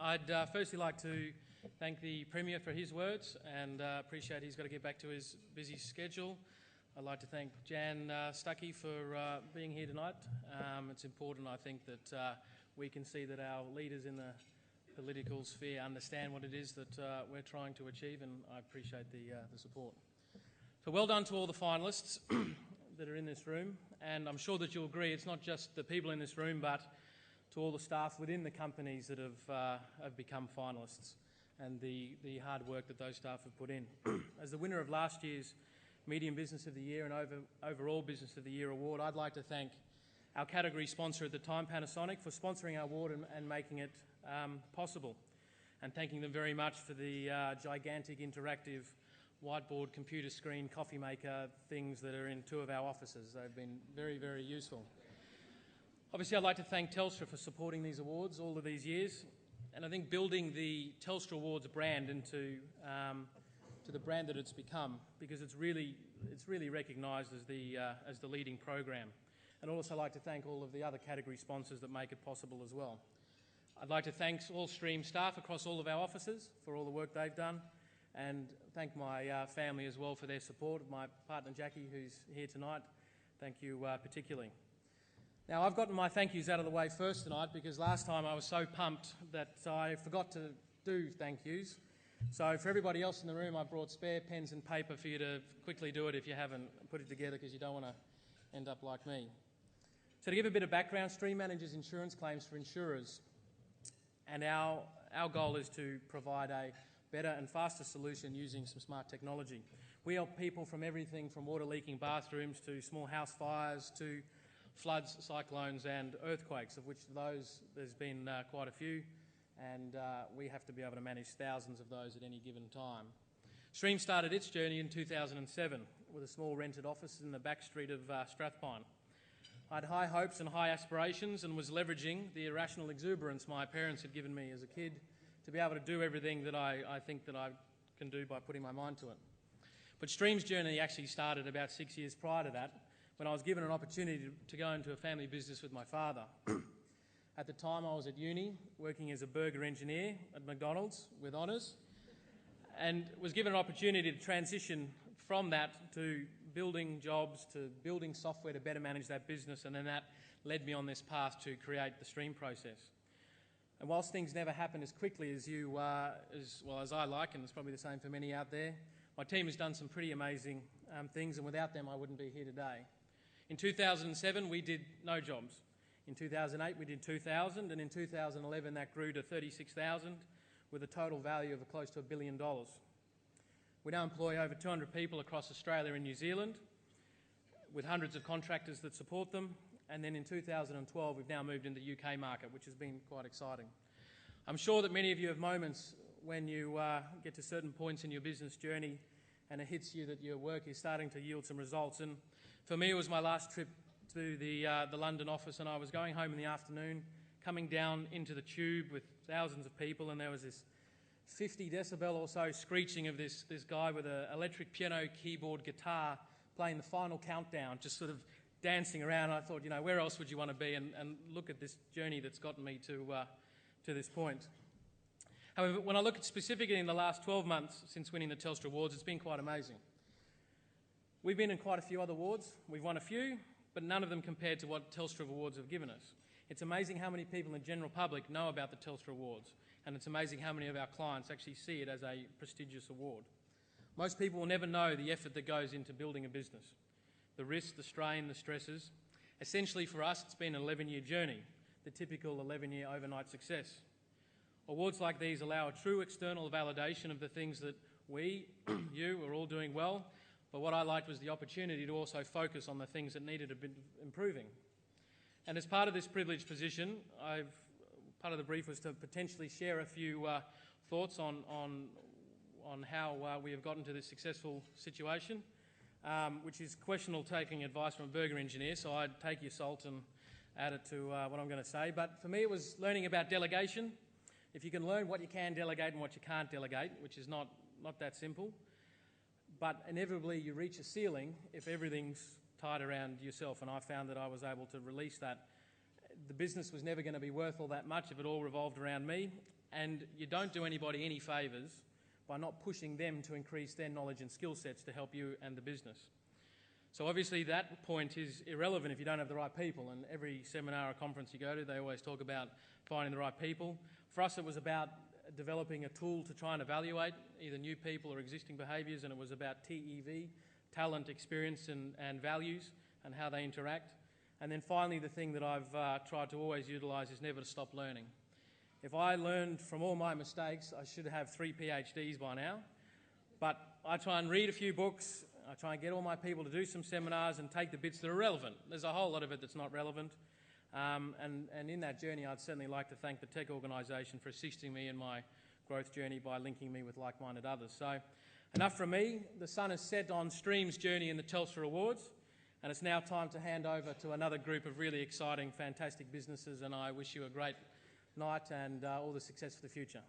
I'd firstly like to thank the Premier for his words and appreciate he's got to get back to his busy schedule. I'd like to thank Jan Stuckey for being here tonight. It's important, I think, that we can see that our leaders in the political sphere understand what it is that we're trying to achieve, and I appreciate the support. So well done to all the finalists that are in this room, and I'm sure that you'll agree it's not just the people in this room but to all the staff within the companies that have become finalists and the hard work that those staff have put in. As the winner of last year's Medium Business of the Year and Overall Business of the Year award, I'd like to thank our category sponsor at the time, Panasonic, for sponsoring our award and making it possible, and thanking them very much for the gigantic interactive whiteboard, computer screen, coffee maker things that are in 2 of our offices. They've been very, very useful. Obviously, I'd like to thank Telstra for supporting these awards all of these years, and I think building the Telstra Awards brand into to the brand that it's become, because it's really recognised as the leading program. And I'd also like to thank all of the other category sponsors that make it possible as well. I'd like to thank all Stream staff across all of our offices for all the work they've done, and thank my family as well for their support. My partner Jackie, who's here tonight, thank you particularly. Now, I've gotten my thank yous out of the way first tonight because last time I was so pumped that I forgot to do thank yous. So for everybody else in the room, I brought spare pens and paper for you to quickly do it if you haven't put it together, because you don't want to end up like me. So to give a bit of background, Stream manages insurance claims for insurers, and our goal is to provide a better and faster solution using some smart technology. We help people from everything from water leaking bathrooms to small house fires to floods, cyclones and earthquakes, of which there's been quite a few, and we have to be able to manage thousands of those at any given time. Stream started its journey in 2007 with a small rented office in the back street of Strathpine. I had high hopes and high aspirations and was leveraging the irrational exuberance my parents had given me as a kid to be able to do everything that I think that I can do by putting my mind to it. But Stream's journey actually started about 6 years prior to that, when I was given an opportunity to go into a family business with my father. At the time I was at uni, working as a burger engineer at McDonald's with honours, and was given an opportunity to transition from that to building jobs, to building software to better manage that business, and then that led me on this path to create the Stream process. And whilst things never happen as quickly as as I like, and it's probably the same for many out there, my team has done some pretty amazing things, and without them I wouldn't be here today. In 2007 we did no jobs. In 2008 we did 2,000, and in 2011 that grew to 36,000 with a total value of close to $1 billion. We now employ over 200 people across Australia and New Zealand with hundreds of contractors that support them, and then in 2012 we've now moved into the UK market, which has been quite exciting. I'm sure that many of you have moments when you get to certain points in your business journey and it hits you that your work is starting to yield some results, and for me it was my last trip to the London office, and I was going home in the afternoon, coming down into the tube with thousands of people, and there was this 50 decibel or so screeching of this guy with an electric piano keyboard guitar playing the final countdown, just sort of dancing around. I thought, where else would you want to be, and look at this journey that's gotten me to this point. However, when I look at specifically in the last 12 months since winning the Telstra Awards, it's been quite amazing. We've been in quite a few other awards. We've won a few, but none of them compared to what Telstra Awards have given us. It's amazing how many people in the general public know about the Telstra Awards, and it's amazing how many of our clients actually see it as a prestigious award. Most people will never know the effort that goes into building a business, the risks, the strain, the stresses. Essentially for us, it's been an 11-year journey, the typical 11-year overnight success. Awards like these allow a true external validation of the things that we, you, are all doing well, but what I liked was the opportunity to also focus on the things that needed a bit improving. And as part of this privileged position, part of the brief was to potentially share a few thoughts on how we have gotten to this successful situation, which is questionable taking advice from a burger engineer, so I'd take your salt and add it to what I'm going to say. But for me it was learning about delegation. If you can learn what you can delegate and what you can't delegate, which is not that simple, but inevitably you reach a ceiling if everything's tied around yourself, and I found that I was able to release that. The business was never going to be worth all that much if it all revolved around me, and you don't do anybody any favours by not pushing them to increase their knowledge and skill sets to help you and the business. So obviously that point is irrelevant if you don't have the right people, and every seminar or conference you go to, they always talk about finding the right people. For us, it was about developing a tool to try and evaluate either new people or existing behaviours, and it was about TEV, talent, experience and values, and how they interact. And then finally, the thing that I've tried to always utilise is never to stop learning. If I learned from all my mistakes, I should have 3 PhDs by now. But I try and read a few books, I try and get all my people to do some seminars and take the bits that are relevant. There's a whole lot of it that's not relevant. And in that journey, I'd certainly like to thank the Tech organisation for assisting me in my growth journey by linking me with like-minded others. So enough from me. The sun is set on Stream's journey in the Telstra Awards, and it's now time to hand over to another group of really exciting, fantastic businesses, and I wish you a great night and all the success for the future.